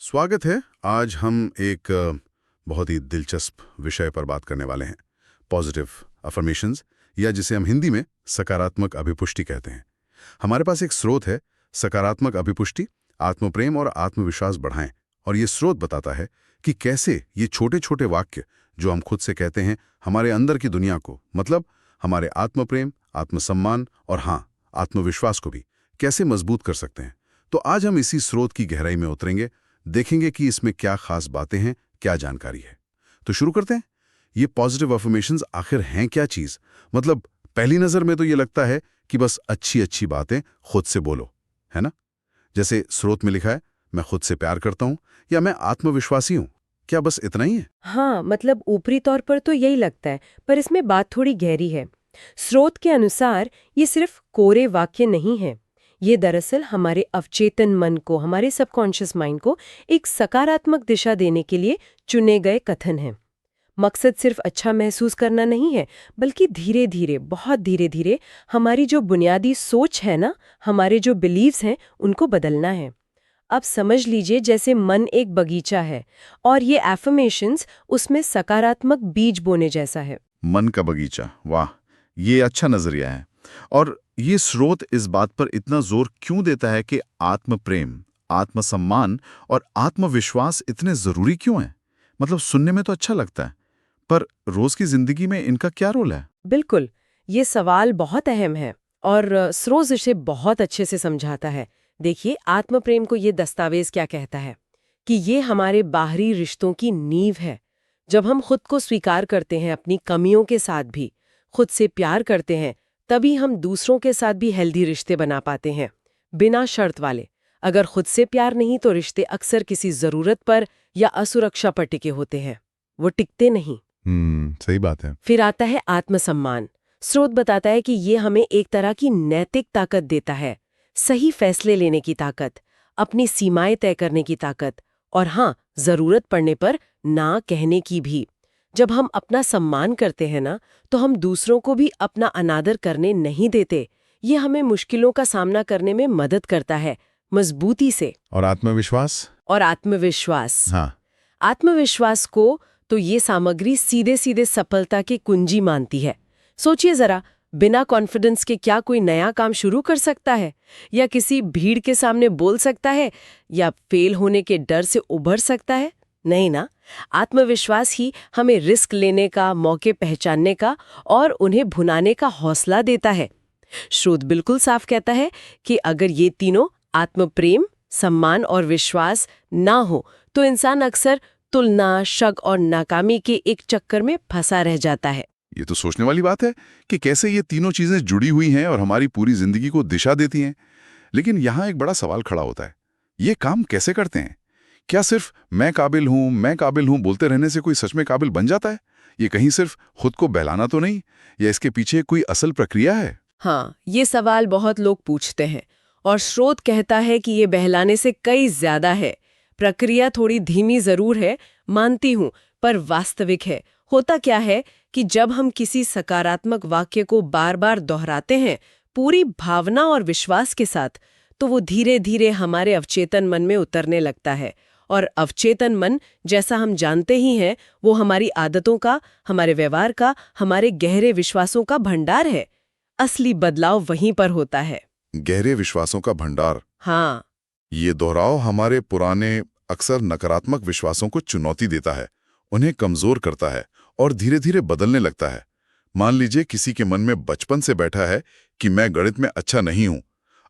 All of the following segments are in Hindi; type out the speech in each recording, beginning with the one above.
स्वागत है। आज हम एक बहुत ही दिलचस्प विषय पर बात करने वाले हैं, पॉजिटिव अफर्मेशंस, या जिसे हम हिंदी में सकारात्मक अभिपुष्टि कहते हैं। हमारे पास एक स्रोत है, सकारात्मक अभिपुष्टि आत्मप्रेम और आत्मविश्वास बढ़ाएं। और ये स्रोत बताता है कि कैसे ये छोटे छोटे वाक्य जो हम खुद से कहते हैं, हमारे अंदर की दुनिया को, मतलब हमारे आत्मप्रेम, आत्मसम्मान और हाँ, आत्मविश्वास को भी कैसे मजबूत कर सकते हैं। तो आज हम इसी स्रोत की गहराई में उतरेंगे, देखेंगे कि इसमें क्या खास बातें हैं, क्या जानकारी है। तो शुरू करते हैं। ये पॉजिटिव अफर्मेशंस आखिर हैं क्या चीज? मतलब पहली नजर में तो ये लगता है कि बस अच्छी अच्छी बातें खुद से बोलो, है ना? जैसे स्रोत में लिखा है, मैं खुद से प्यार करता हूं या मैं आत्मविश्वासी हूं। क्या बस इतना ही है? हाँ, मतलब ऊपरी तौर पर तो यही लगता है, पर इसमें बात थोड़ी गहरी है। स्रोत के अनुसार ये सिर्फ कोरे वाक्य नहीं है। ये दरअसल हमारे अवचेतन मन को, हमारे सबकॉन्शियस माइंड को एक सकारात्मक दिशा देने के लिए चुने गए कथन हैं। मकसद सिर्फ अच्छा महसूस करना नहीं है, बल्कि धीरे धीरे, बहुत धीरे धीरे हमारी जो बुनियादी सोच है ना, हमारे जो बिलीव्स हैं, उनको बदलना है। अब समझ लीजिए जैसे मन एक बगीचा है और ये एफर्मेशंस उसमें सकारात्मक बीज बोने जैसा है। मन का बगीचा, वाह, ये अच्छा नजरिया है। और ये स्रोत इस बात पर इतना जोर क्यों देता है कि आत्म प्रेम, आत्मसम्मान और आत्मविश्वास इतने जरूरी क्यों हैं? मतलब सुनने में तो अच्छा लगता है, पर रोज की जिंदगी में इनका क्या रोल है? बिल्कुल, ये सवाल बहुत अहम है और स्रोज इसे बहुत अच्छे से समझाता है। देखिए, आत्मप्रेम को ये दस्तावेज क्या कहता है कि ये हमारे बाहरी रिश्तों की नींव है। जब हम खुद को स्वीकार करते हैं, अपनी कमियों के साथ भी खुद से प्यार करते हैं, तभी हम दूसरों के साथ भी हेल्दी रिश्ते बना पाते हैं, बिना शर्त वाले। अगर खुद से प्यार नहीं तो रिश्ते अक्सर किसी जरूरत पर या असुरक्षा पर टिके होते हैं, वो टिकते नहीं। सही बात है। फिर आता है आत्मसम्मान। स्रोत बताता है कि ये हमें एक तरह की नैतिक ताकत देता है, सही फैसले लेने की ताकत, अपनी सीमाएं तय करने की ताकत, और हाँ, जरूरत पड़ने पर ना कहने की भी। जब हम अपना सम्मान करते हैं ना, तो हम दूसरों को भी अपना अनादर करने नहीं देते। ये हमें मुश्किलों का सामना करने में मदद करता है, मजबूती से। और आत्मविश्वास? और आत्मविश्वास, हाँ। आत्मविश्वास को तो ये सामग्री सीधे सीधे सफलता की कुंजी मानती है। सोचिए जरा, बिना कॉन्फिडेंस के क्या कोई नया काम शुरू कर सकता है, या किसी भीड़ के सामने बोल सकता है, या फेल होने के डर से उभर सकता है? नहीं ना। आत्मविश्वास ही हमें रिस्क लेने का, मौके पहचानने का और उन्हें भुनाने का हौसला देता है। स्रोत बिल्कुल साफ कहता है कि अगर ये तीनों, आत्मप्रेम, सम्मान और विश्वास, ना हो तो इंसान अक्सर तुलना, शक और नाकामी के एक चक्कर में फंसा रह जाता है। ये तो सोचने वाली बात है कि कैसे ये तीनों चीजें जुड़ी हुई हैं और हमारी पूरी जिंदगी को दिशा देती हैं। लेकिन यहाँ एक बड़ा सवाल खड़ा होता है, ये काम कैसे करते हैं? क्या सिर्फ मैं काबिल हूं बोलते रहने से कोई सच में काबिल बन जाता है? ये कहीं सिर्फ खुद को बहलाना तो नहीं, या इसके पीछे कोई असल प्रक्रिया है? हाँ, ये सवाल बहुत लोग पूछते हैं और स्रोत कहता है कि ये बहलाने से कई ज्यादा है। प्रक्रिया थोड़ी धीमी जरूर है, मानती हूं, पर वास्तविक है। होता क्या है कि जब हम किसी सकारात्मक वाक्य को बार बार दोहराते हैं, पूरी भावना और विश्वास के साथ, तो वो धीरे धीरे हमारे अवचेतन मन में उतरने लगता है। और अवचेतन मन, जैसा हम जानते ही हैं, वो हमारी आदतों का, हमारे व्यवहार का, हमारे गहरे विश्वासों का भंडार है। असली बदलाव वहीं पर होता है। गहरे विश्वासों का भंडार। हाँ, ये दोहराव हमारे पुराने, अक्सर नकारात्मक विश्वासों को चुनौती देता है, उन्हें कमजोर करता है और धीरे धीरे बदलने लगता है। मान लीजिए किसी के मन में बचपन से बैठा है कि मैं गणित में अच्छा नहीं हूं।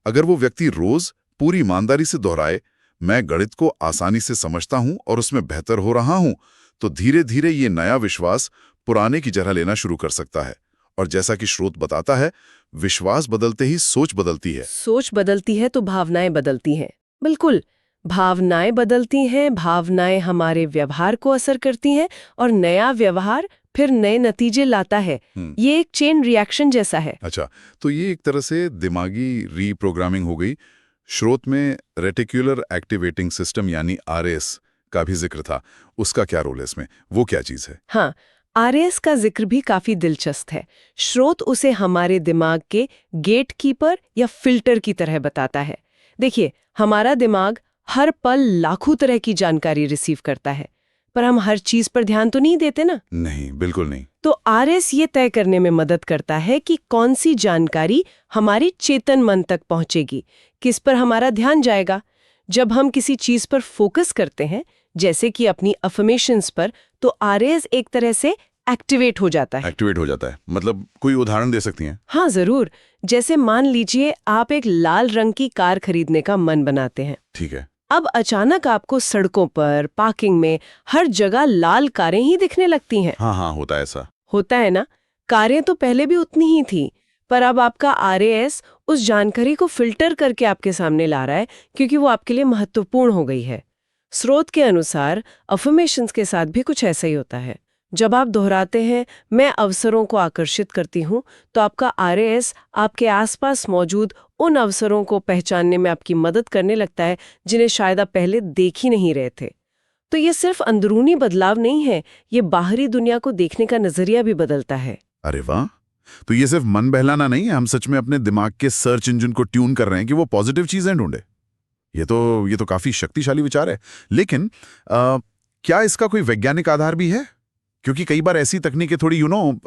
अगर वो व्यक्ति रोज पूरी ईमानदारी से दोहराए, मैं गणित को आसानी से समझता हूं और उसमें बेहतर हो रहा हूं, तो धीरे धीरे ये नया विश्वास पुराने की जगह लेना शुरू कर सकता है। और जैसा कि स्रोत बताता है, विश्वास बदलते ही सोच बदलती है। सोच बदलती है तो भावनाएं बदलती हैं। बिल्कुल, भावनाएं बदलती हैं, भावनाएं हमारे व्यवहार को असर करती हैं, और नया व्यवहार फिर नए नतीजे लाता है। ये एक चेन रिएक्शन जैसा है। अच्छा, तो ये एक तरह से दिमागी रीप्रोग्रामिंग हो गई। स्रोत में रेटिकुलर एक्टिवेटिंग सिस्टम यानी आरएस का भी जिक्र था। उसका क्या रोल है इसमें? वो क्या चीज है? हाँ, आरएस का जिक्र भी काफी दिलचस्प है। स्रोत उसे हमारे दिमाग के गेटकीपर या फिल्टर की तरह बताता है। देखिए, हमारा दिमाग हर पल लाखों तरह की जानकारी रिसीव करता है, पर हम हर चीज पर ध्यान तो नहीं देते ना। नहीं, बिल्कुल नहीं। तो आरएस ये तय करने में मदद करता है कि कौन सी जानकारी हमारी चेतन मन तक पहुंचेगी, किस पर हमारा ध्यान जाएगा। जब हम किसी चीज पर फोकस करते हैं, जैसे कि अपनी अफर्मेशंस पर, तो आरएस एक तरह से एक्टिवेट हो जाता है। एक्टिवेट हो जाता है, मतलब कोई उदाहरण दे सकती हैं? हाँ जरूर। जैसे मान लीजिए आप एक लाल रंग की कार खरीदने का मन बनाते हैं। ठीक है। अब अचानक आपको सड़कों पर, पार्किंग में, हर जगह लाल कारें ही दिखने लगती हैं। हाँ, होता है ऐसा। होता है ना। कारें तो पहले भी उतनी ही थी, पर अब आपका आरएएस उस जानकारी को फिल्टर करके आपके सामने ला रहा है, क्योंकि वो आपके लिए महत्वपूर्ण हो गई है। स्रोत के अनुसार अफर्मेशंस के साथ भी कुछ ऐसा ही होता है। जब आप दोहराते हैं मैं अवसरों को आकर्षित करती हूँ, तो आपका आरएएस आपके आसपास मौजूद उन अवसरों को पहचानने में आपकी मदद करने लगता है जिन्हें शायद आप पहले देख ही नहीं रहे थे। तो ये सिर्फ अंदरूनी बदलाव नहीं है, ये बाहरी दुनिया को देखने का नजरिया भी बदलता है। अरे वाह! तो ये सिर्फ मन बहलाना नहीं है, हम सच में अपने दिमाग के सर्च इंजन को ट्यून कर रहे हैं कि वो पॉजिटिव चीजें ढूंढे। ये तो काफी शक्तिशाली विचार है। लेकिन क्या इसका कोई वैज्ञानिक आधार भी है? क्योंकि कई बार ऐसी तकनीकें थोड़ी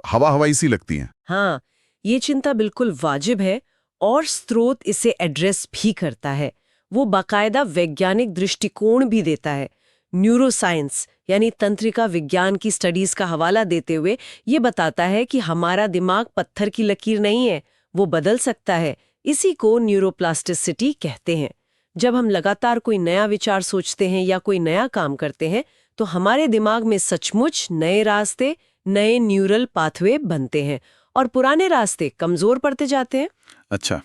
हवा हवाई सी लगती हैं। हाँ, ये चिंता बिल्कुल वाजिब है और स्रोत इसे एड्रेस भी करता है। वो बाकायदा वैज्ञानिक दृष्टिकोण भी देता है। न्यूरोसाइंस यानी तंत्रिका विज्ञान की स्टडीज का हवाला देते हुए ये बताता है कि हमारा दिमाग पत्थर की लकीर नहीं है, वो बदल सकता है। इसी को न्यूरोप्लास्टिसिटी कहते हैं। जब हम लगातार कोई नया विचार सोचते हैं या कोई नया काम करते हैं, तो हमारे दिमाग में सचमुच नए रास्ते, नए न्यूरल पाथवे बनते हैं और पुराने रास्ते कमजोर पड़ते जाते हैं। अच्छा,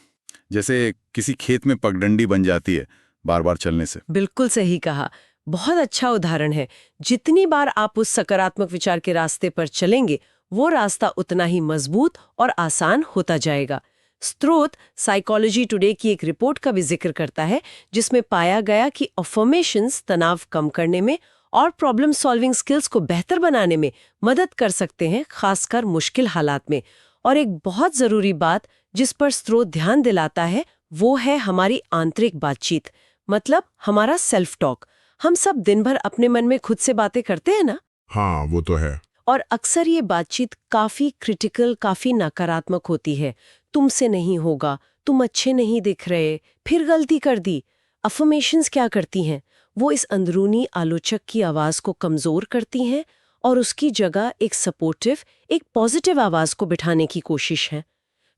जैसे किसी खेत में पगडंडी बन जाती है बार बार चलने से। बिल्कुल सही कहा। बहुत अच्छा उदाहरण है। जितनी बार आप उस सकारात्मक विचार के रास्ते पर चलेंगे, वो रास्ता उतना ही मजबूत और आसान होता जाएगा। स्रोत साइकोलॉजी टुडे की एक रिपोर्ट का भी जिक्र करता है, जिसमें पाया गया कि अफर्मेशंस तनाव कम करने में और प्रॉब्लम सॉल्विंग स्किल्स को बेहतर बनाने में मदद कर सकते हैं, खासकर मुश्किल हालात में। और एक बहुत जरूरी बात जिस पर स्रोत ध्यान दिलाता है, वो है हमारी आंतरिक बातचीत, मतलब हमारा सेल्फ टॉक। हम सब दिन भर अपने मन में खुद से बातें करते हैं ना। हाँ, वो तो है। और अक्सर ये बातचीत काफी क्रिटिकल, काफी नकारात्मक होती है। तुमसे नहीं होगा, तुम अच्छे नहीं दिख रहे, फिर गलती कर दी। अफर्मेशंस क्या करती हैं? वो इस अंदरूनी आलोचक की आवाज को कमजोर करती हैं और उसकी जगह एक सपोर्टिव, एक पॉजिटिव आवाज को बिठाने की कोशिश है।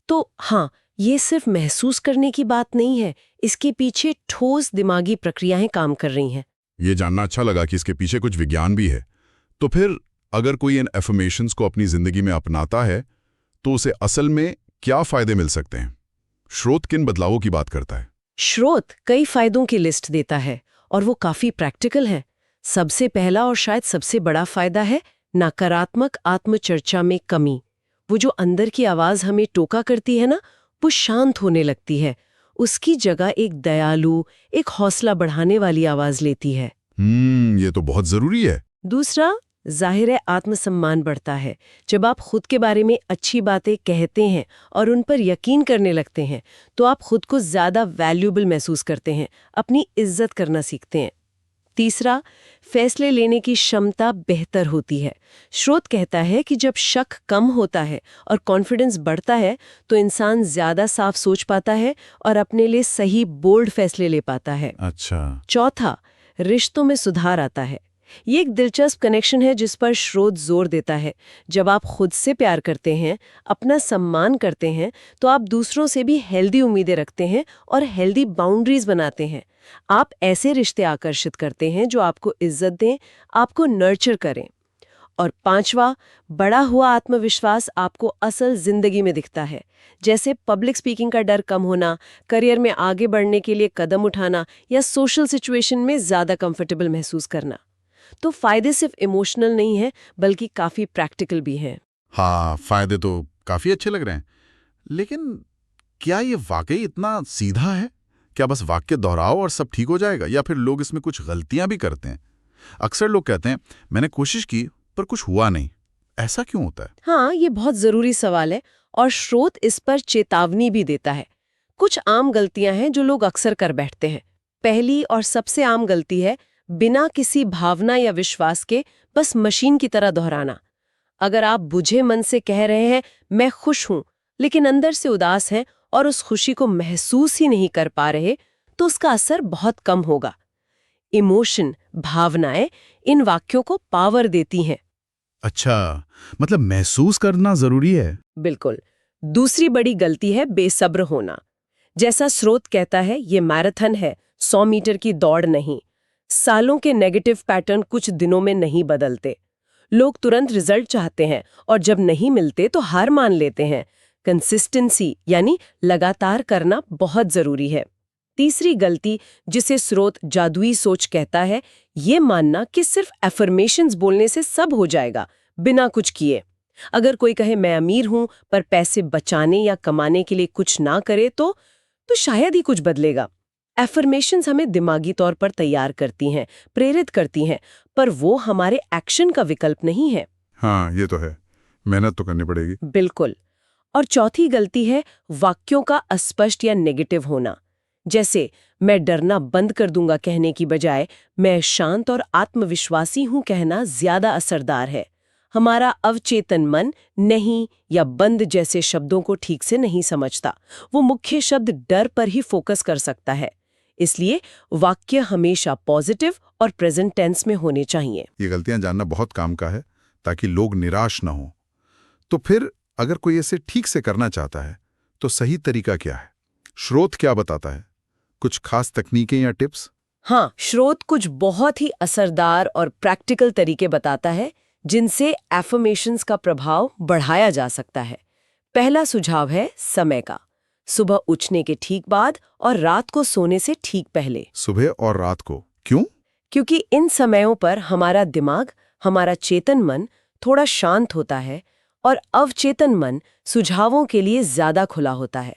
तो हाँ, ये सिर्फ महसूस करने की बात नहीं है, इसके पीछे ठोस दिमागी प्रक्रियाएं काम कर रही हैं। ये जानना अच्छा लगा कि इसके पीछे कुछ विज्ञान भी है। तो फिर अगर कोई इन एफर्मेशंस को अपनी जिंदगी में अपनाता है, तो उसे असल में क्या फायदे मिल सकते हैं? स्रोत किन बदलावों की बात करता है? स्रोत कई फायदों की लिस्ट देता है और वो काफी प्रैक्टिकल है। सबसे पहला और शायद सबसे बड़ा फायदा है नकारात्मक आत्मचर्चा में कमी। वो जो अंदर की आवाज हमें टोका करती है ना, वो शांत होने लगती है। उसकी जगह एक दयालु, एक हौसला बढ़ाने वाली आवाज लेती है। ये तो बहुत जरूरी है। दूसरा, जाहिर है आत्मसम्मान बढ़ता है। जब आप खुद के बारे में अच्छी बातें कहते हैं और उन पर यकीन करने लगते हैं, तो आप खुद को ज्यादा वैल्यूएबल महसूस करते हैं, अपनी इज्जत करना सीखते हैं। तीसरा, फैसले लेने की क्षमता बेहतर होती है। स्रोत कहता है कि जब शक कम होता है और कॉन्फिडेंस बढ़ता है, तो इंसान ज्यादा साफ सोच पाता है और अपने लिए सही बोल्ड फैसले ले पाता है। अच्छा। चौथा, रिश्तों में सुधार आता है। ये एक दिलचस्प कनेक्शन है जिस पर स्रोत जोर देता है। जब आप खुद से प्यार करते हैं, अपना सम्मान करते हैं, तो आप दूसरों से भी हेल्दी उम्मीदें रखते हैं और हेल्दी बाउंड्रीज बनाते हैं। आप ऐसे रिश्ते आकर्षित करते हैं जो आपको इज्जत दें, आपको नर्चर करें। और पांचवा, बढ़ा हुआ आत्मविश्वास आपको असल जिंदगी में दिखता है। जैसे पब्लिक स्पीकिंग का डर कम होना, करियर में आगे बढ़ने के लिए कदम उठाना या सोशल सिचुएशन में ज्यादा कंफर्टेबल महसूस करना। तो फायदे सिर्फ इमोशनल नहीं है, बल्कि काफी प्रैक्टिकल भी हैं। हाँ, फायदे तो काफी अच्छे लग रहे हैं। लेकिन क्या ये वाकई इतना सीधा है? क्या बस वाक्य दोहराओ और सब ठीक हो जाएगा, या फिर लोग इसमें कुछ गलतियां भी करते हैं? अक्सर लोग कहते हैं मैंने कोशिश की पर कुछ हुआ नहीं। ऐसा क्यों होता है? हाँ, ये बहुत जरूरी सवाल है और स्रोत इस पर चेतावनी भी देता है। कुछ आम गलतियां हैं जो लोग अक्सर कर बैठते हैं। पहली और सबसे आम गलती है बिना किसी भावना या विश्वास के बस मशीन की तरह दोहराना। अगर आप बुझे मन से कह रहे हैं मैं खुश हूं, लेकिन अंदर से उदास हैं और उस खुशी को महसूस ही नहीं कर पा रहे, तो उसका असर बहुत कम होगा। इमोशन, भावनाएं इन वाक्यों को पावर देती हैं। अच्छा, मतलब महसूस करना जरूरी है। बिल्कुल। दूसरी बड़ी गलती है बेसब्र होना। जैसा स्रोत कहता है, ये मैराथन है, 100 मीटर की दौड़ नहीं। सालों के नेगेटिव पैटर्न कुछ दिनों में नहीं बदलते। लोग तुरंत रिजल्ट चाहते हैं और जब नहीं मिलते तो हार मान लेते हैं। कंसिस्टेंसी यानी लगातार करना बहुत जरूरी है। तीसरी गलती, जिसे स्रोत जादुई सोच कहता है, ये मानना कि सिर्फ एफर्मेशंस बोलने से सब हो जाएगा बिना कुछ किए। अगर कोई कहे मैं अमीर हूं पर पैसे बचाने या कमाने के लिए कुछ ना करे तो शायद ही कुछ बदलेगा। एफर्मेशंस हमें दिमागी तौर पर तैयार करती हैं, प्रेरित करती हैं, पर वो हमारे एक्शन का विकल्प नहीं है। हाँ, ये तो है, मेहनत तो करनी पड़ेगी। बिल्कुल। और चौथी गलती है वाक्यों का अस्पष्ट या नेगेटिव होना। जैसे मैं डरना बंद कर दूंगा कहने की बजाय मैं शांत और आत्मविश्वासी हूं कहना ज्यादा असरदार है। हमारा अवचेतन मन नहीं या बंद जैसे शब्दों को ठीक से नहीं समझता। वो मुख्य शब्द डर पर ही फोकस कर सकता है। इसलिए वाक्य हमेशा पॉजिटिव और प्रेजेंट टेंस में होने चाहिए। ये गलतियां जानना बहुत काम का है ताकि लोग निराश न हो। तो फिर अगर कोई इसे ठीक से करना चाहता है तो सही तरीका क्या है? स्रोत क्या बताता है? कुछ खास तकनीकें या टिप्स? हाँ, स्रोत कुछ बहुत ही असरदार और प्रैक्टिकल तरीके बताता है जिनसे एफर्मेशंस का प्रभाव बढ़ाया जा सकता है। पहला सुझाव है समय का। सुबह उठने के ठीक बाद और रात को सोने से ठीक पहले। सुबह और रात को क्यों? क्योंकि इन समयों पर हमारा दिमाग, हमारा चेतन मन थोड़ा शांत होता है और अवचेतन मन सुझावों के लिए ज्यादा खुला होता है,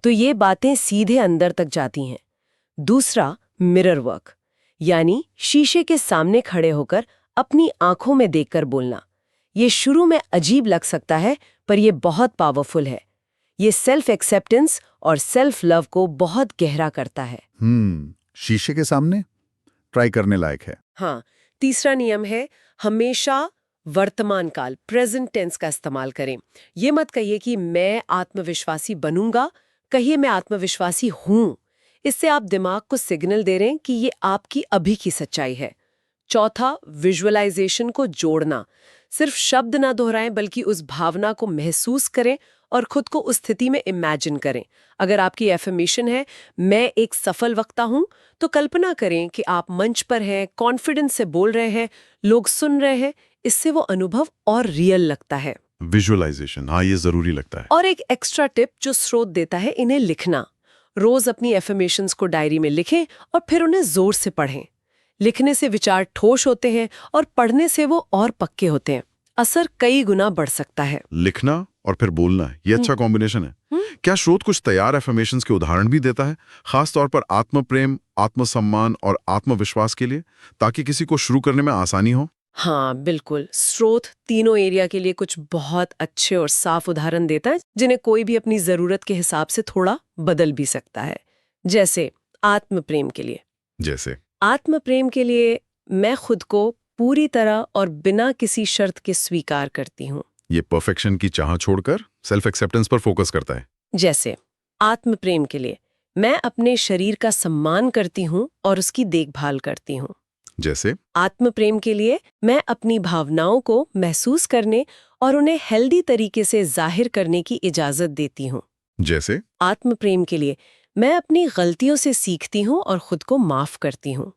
तो ये बातें सीधे अंदर तक जाती हैं। दूसरा, मिरर वर्क, यानी शीशे के सामने खड़े होकर अपनी आंखों में देखकर बोलना। ये शुरू में अजीब लग सकता है, पर यह बहुत पावरफुल है। ये सेल्फ एक्सेप्टेंस और सेल्फ लव को बहुत गहरा करता है। शीशे के सामने ट्राई करने लायक है। हाँ। तीसरा नियम है हमेशा वर्तमान काल, प्रेजेंट टेंस का इस्तेमाल करें। ये मत कहिए कि मैं आत्मविश्वासी बनूंगा, कहिए मैं आत्मविश्वासी हूं। इससे आप दिमाग को सिग्नल दे रहे हैं कि ये आपकी अभी की सच्चाई है। चौथा, विजुअलाइजेशन को जोड़ना। सिर्फ शब्द ना दोहराएं बल्कि उस भावना को महसूस करें और खुद को उस स्थिति में इमेजिन करें। अगर आपकी एफर्मेशन है मैं एक सफल वक्ता हूं, तो कल्पना करें कि आप मंच पर हैं, कॉन्फिडेंस से बोल रहे हैं, लोग सुन रहे हैं। इससे वो अनुभव और रियल लगता है। विजुअलाइजेशन, हाँ, ये जरूरी लगता है। और एक एक्स्ट्रा टिप जो स्रोत देता है, इन्हें लिखना। रोज अपनी एफर्मेशंस को डायरी में लिखें और फिर उन्हें जोर से पढ़ें। लिखने से विचार ठोस होते हैं और पढ़ने से वो और पक्के होते हैं। असर कई गुना बढ़ सकता है। लिखना और फिर बोलना, ये अच्छा कॉम्बिनेशन है। क्या स्रोत कुछ तैयार एफर्मेशंस के उदाहरण भी देता है, खास तौर पर आत्म प्रेम, आत्मसम्मान और आत्मविश्वास के लिए, ताकि किसी को शुरू करने में आसानी हो? हाँ बिल्कुल, स्रोत तीनों एरिया के लिए कुछ बहुत अच्छे और साफ उदाहरण देता है जिन्हें कोई भी अपनी जरूरत के हिसाब से थोड़ा बदल भी सकता है। जैसे आत्म प्रेम के लिए, आत्म प्रेम के लिए मैं खुद को पूरी तरह और बिना किसी शर्त के स्वीकार करती हूँ। ये परफेक्शन की चाह छोड़कर सेल्फ एक्सेप्टेंस पर फोकस करता है। जैसे आत्म प्रेम के लिए मैं अपने शरीर का सम्मान करती हूँ और उसकी देखभाल करती हूँ। जैसे आत्म प्रेम के लिए मैं अपनी भावनाओं को महसूस करने और उन्हें हेल्दी तरीके से जाहिर करने की इजाजत देती हूँ। जैसे आत्म प्रेम के लिए मैं अपनी गलतियों से सीखती हूँ और खुद को माफ करती हूँ।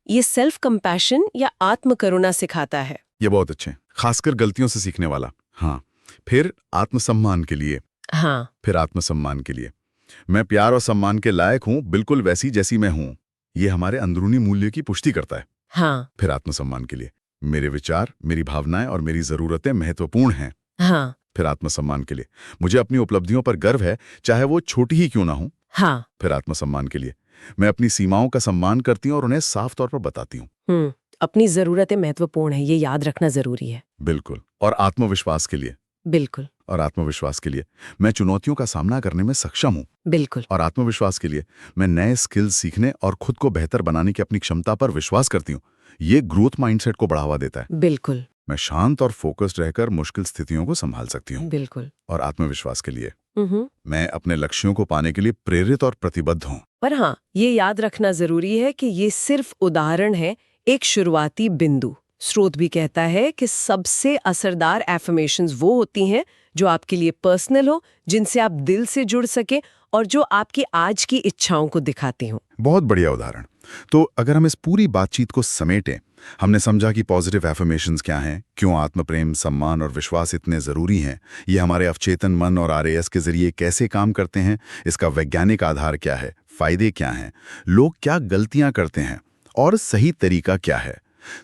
ये सेल्फ कंपैशन या आत्म करुणा सिखाता है। ये बहुत अच्छे, खासकर गलतियों से सीखने वाला। हाँ, फिर आत्मसम्मान के लिए। हाँ, फिर आत्मसम्मान के लिए मैं प्यार और सम्मान के लायक हूँ, बिल्कुल वैसी जैसी मैं हूँ। ये हमारे अंदरूनी मूल्य की पुष्टि करता है। हाँ, फिर आत्मसम्मान के लिए मेरे विचार, मेरी भावनाएं और मेरी जरूरतें महत्वपूर्ण हैं। हाँ, फिर आत्मसम्मान के लिए मुझे अपनी उपलब्धियों पर गर्व है, चाहे वो छोटी ही क्यों ना हो। हाँ, फिर आत्मसम्मान के लिए मैं अपनी सीमाओं का सम्मान करती हूँ और उन्हें साफ तौर पर बताती हूँ। अपनी जरूरतें महत्वपूर्ण है, ये याद रखना जरूरी है। बिल्कुल। और आत्मविश्वास के लिए बिल्कुल और आत्मविश्वास के लिए मैं चुनौतियों का सामना करने में सक्षम हूँ। बिल्कुल और आत्मविश्वास के लिए मैं नए स्किल्स सीखने और खुद को बेहतर बनाने की अपनी क्षमता पर विश्वास करती हूँ। ये ग्रोथ माइंडसेट को बढ़ावा देता है। बिल्कुल मैं शांत और फोकस्ड रहकर मुश्किल स्थितियों को संभाल सकती हूँ। बिल्कुल और आत्मविश्वास के लिए हम्म। मैं अपने लक्ष्यों को पाने के लिए प्रेरित और प्रतिबद्ध हूँ। पर हाँ, ये याद रखना जरूरी है कि ये सिर्फ उदाहरण है, एक शुरुआती बिंदु। स्रोत भी कहता है कि सबसे असरदार एफर्मेशंस वो होती हैं जो आपके लिए पर्सनल हो, जिनसे आप दिल से जुड़ सके और जो आपकी आज की इच्छाओं को दिखाती हों। बहुत बढ़िया उदाहरण। तो अगर हम इस पूरी बातचीत को समेटें, हमने समझा कि पॉजिटिव एफर्मेशंस क्या हैं, क्यों आत्मप्रेम, सम्मान और विश्वास इतने ज़रूरी हैं, ये हमारे अवचेतन मन और आरएएस के जरिए कैसे काम करते हैं, इसका वैज्ञानिक आधार क्या है, फायदे क्या हैं, लोग क्या गलतियां करते हैं और सही तरीका क्या है।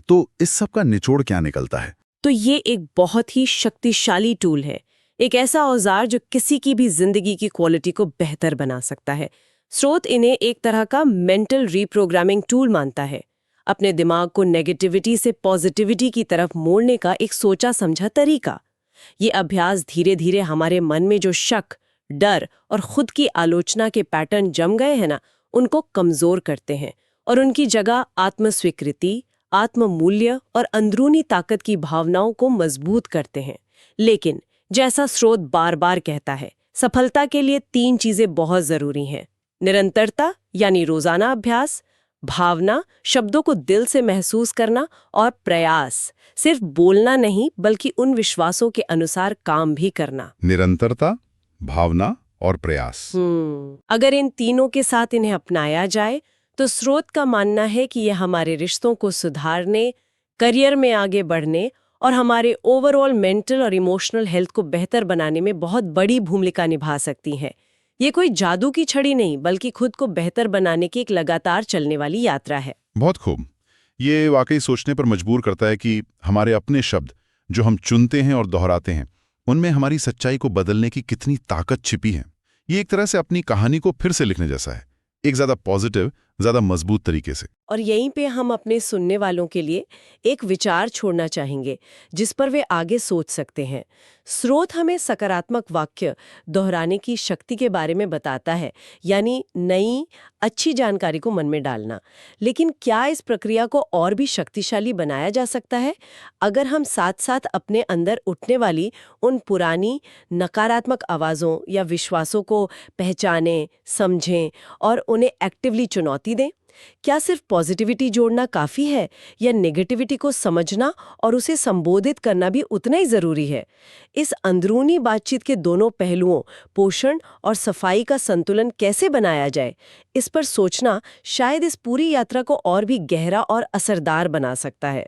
तो इस सब का निचोड़ क्या निकलता है? तो ये एक बहुत ही शक्तिशाली टूल है, एक ऐसा औजार जो किसी की भी जिंदगी की क्वालिटी को बेहतर बना सकता है। स्रोत इन्हें एक तरह का मेंटल रीप्रोग्रामिंग टूल मानता है, अपने दिमाग को नेगेटिविटी से पॉजिटिविटी की तरफ मोड़ने का एक सोचा समझा तरीका। ये अभ्यास धीरे धीरे हमारे मन में जो शक, डर और खुद की आलोचना के पैटर्न जम गए हैं ना, उनको कमजोर करते हैं और उनकी जगह आत्मस्वीकृति, आत्ममूल्य और अंदरूनी ताकत की भावनाओं को मजबूत करते हैं। लेकिन जैसा स्रोत बार बार कहता है, सफलता के लिए 3 चीजें बहुत जरूरी हैं: निरंतरता यानी रोजाना अभ्यास, भावना शब्दों को दिल से महसूस करना, और प्रयास सिर्फ बोलना नहीं बल्कि उन विश्वासों के अनुसार काम भी करना। निरंतरता, भावना और प्रयास। अगर इन तीनों के साथ इन्हें अपनाया जाए तो स्रोत का मानना है कि यह हमारे रिश्तों को सुधारने, करियर में आगे बढ़ने और हमारे ओवरऑल मेंटल और इमोशनल हेल्थ को बेहतर बनाने में बहुत बड़ी भूमिका निभा सकती हैं। ये कोई जादू की छड़ी नहीं, बल्कि खुद को बेहतर बनाने की एक लगातार चलने वाली यात्रा है। बहुत खूब। ये वाकई सोचने पर मजबूर करता है कि हमारे अपने शब्द जो हम चुनते हैं और दोहराते हैं, उनमें हमारी सच्चाई को बदलने की कितनी ताकत छिपी है। ये एक तरह से अपनी कहानी को फिर से लिखने जैसा है, एक ज़्यादा पॉजिटिव, ज़्यादा मजबूत तरीके से। और यहीं पे हम अपने सुनने वालों के लिए एक विचार छोड़ना चाहेंगे जिस पर वे आगे सोच सकते हैं। स्रोत हमें सकारात्मक वाक्य दोहराने की शक्ति के बारे में बताता है, यानी नई अच्छी जानकारी को मन में डालना। लेकिन क्या इस प्रक्रिया को और भी शक्तिशाली बनाया जा सकता है अगर हम साथ साथ अपने अंदर उठने वाली उन पुरानी नकारात्मक आवाज़ों या विश्वासों को पहचानें, समझें और उन्हें एक्टिवली चुनौती दें? क्या सिर्फ पॉजिटिविटी जोड़ना काफी है, या नेगेटिविटी को समझना और उसे संबोधित करना भी उतना ही जरूरी है? इस अंदरूनी बातचीत के दोनों पहलुओं, पोषण और सफाई का संतुलन कैसे बनाया जाए, इस पर सोचना शायद इस पूरी यात्रा को और भी गहरा और असरदार बना सकता है।